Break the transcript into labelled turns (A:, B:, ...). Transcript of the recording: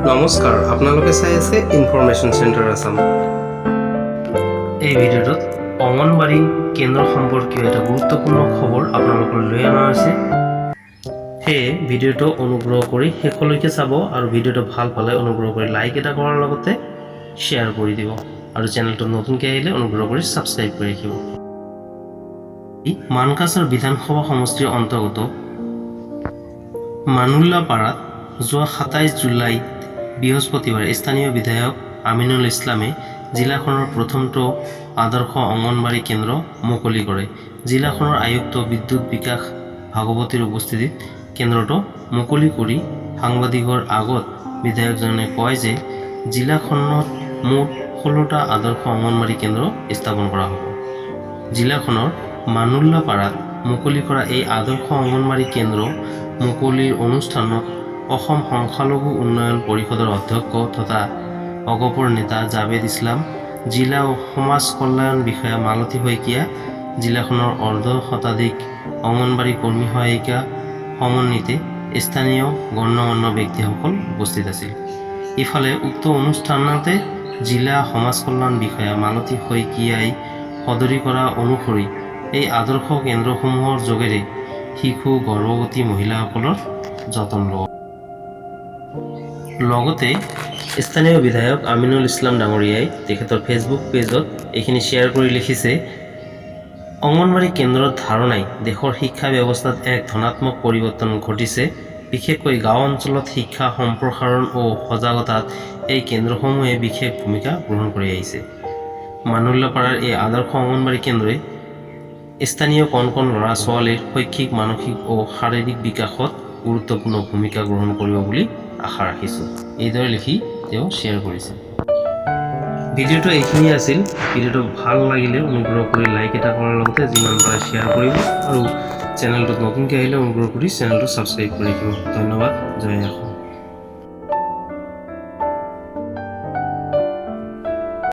A: নমস্কাৰ, আপোনালোকে চাই আছে ইনফৰমেশ্যন চেণ্টাৰ আছাম। এই ভিডিঅ'টোত অংগনবাড়ী কেন্দ্ৰ সম্পৰ্কীয় এটা গুৰুত্বপূৰ্ণ খবৰ আপোনালোকৰ লৈ অনা হৈছে। সেয়ে ভিডিঅ'টো অনুগ্ৰহ কৰি শেষলৈকে চাব আৰু ভিডিঅ'টো ভাল পালে অনুগ্ৰহ কৰি লাইক এটা কৰাৰ লগতে শ্বেয়াৰ কৰি দিব আৰু চেনেলটো নতুনকৈ আহিলে অনুগ্ৰহ কৰি ছাবস্ক্ৰাইব কৰি ৰাখিব। মানকাছাৰ বিধানসভা সমষ্টিৰ অন্তৰ্গত মানুল্লাপাৰাত যোৱা ২৭ জুলাইত বৃহস্পতিবাৰে স্থানীয় বিধায়ক আমিনুল ইছলামে জিলাখনৰ প্ৰথমটো আদৰ্শ অংগনবাড়ী কেন্দ্ৰ মুকলি কৰে। জিলাখনৰ আয়ুক্ত বিদ্যুৎ বিকাশ ভাগৱতীৰ উপস্থিতিত কেন্দ্ৰটো মুকলি কৰি সাংবাদিকৰ আগত বিধায়কজনে কয় যে জিলাখনত মুঠ ১৬টা আদৰ্শ অংগনবাড়ী কেন্দ্ৰ স্থাপন কৰা হ'ব। জিলাখনৰ মানুল্লাপাৰাত মুকলি কৰা এই আদৰ্শ অংগনবাড়ী কেন্দ্ৰ মুকলিৰ অনুষ্ঠানত অসম সংখ্যালঘু উন্নয়ন পৰিষদৰ অধ্যক্ষ তথা অগপৰ নেতা জাভেদ ইছলাম, জিলা সমাজ কল্যাণ বিষয়া মালতী শইকীয়া, জিলাখনৰ অৰ্ধশতাধিক অংগনবাড়ী কৰ্মী সহায়িকা সমন্বিতে স্থানীয় গণ্যমান্য ব্যক্তিসকল উপস্থিত আছিল। ইফালে উক্ত অনুষ্ঠানতে জিলা সমাজ কল্যাণ বিষয়া মালতী শইকীয়াই সদৰি কৰা অনুসৰি এই আদৰ্শ কেন্দ্ৰসমূহৰ যোগেৰে শিশু গৰ্ভৱতী মহিলাসকলৰ যতন লোৱা। লগতে স্থানীয় বিধায়ক আমিনুল ইছলাম ডাঙৰীয়াই তেখেতৰ ফেচবুক পেজত এইখিনি শ্বেয়াৰ কৰি লিখিছে, অংগনবাড়ী কেন্দ্ৰৰ ধাৰণাই দেশৰ শিক্ষা ব্যৱস্থাত এক ধনাত্মক পৰিৱৰ্তন ঘটিছে। বিশেষকৈ গাঁও অঞ্চলত শিক্ষা সম্প্ৰসাৰণ ও সজাগতাত এই কেন্দ্ৰসমূহে বিশেষ ভূমিকা গ্ৰহণ কৰি আহিছে। মানুল্লাপাৰাৰ এই আদৰ্শ অংগনবাড়ী কেন্দ্ৰই স্থানীয় কণ কণ ল'ৰা ছোৱালীৰ শৈক্ষিক, মানসিক ও শাৰীৰিক বিকাশত গুৰুত্বপূৰ্ণ ভূমিকা গ্ৰহণ কৰিব বুলি আশা ৰাখিছোঁ। এইদৰে লিখি তেওঁ শ্বেয়াৰ কৰিছে। ভিডিঅ'টো এইখিনিয়ে আছিল। ভিডিঅ'টো ভাল লাগিলে অনুগ্ৰহ কৰি লাইক এটা কৰাৰ লগতে যিমান পাৰে শ্বেয়াৰ কৰিব আৰু চেনেলটোত নতুনকৈ আহিলে অনুগ্ৰহ কৰি চেনেলটো ছাবস্ক্ৰাইব কৰি ৰাখিব। ধন্যবাদ। জয় অসম।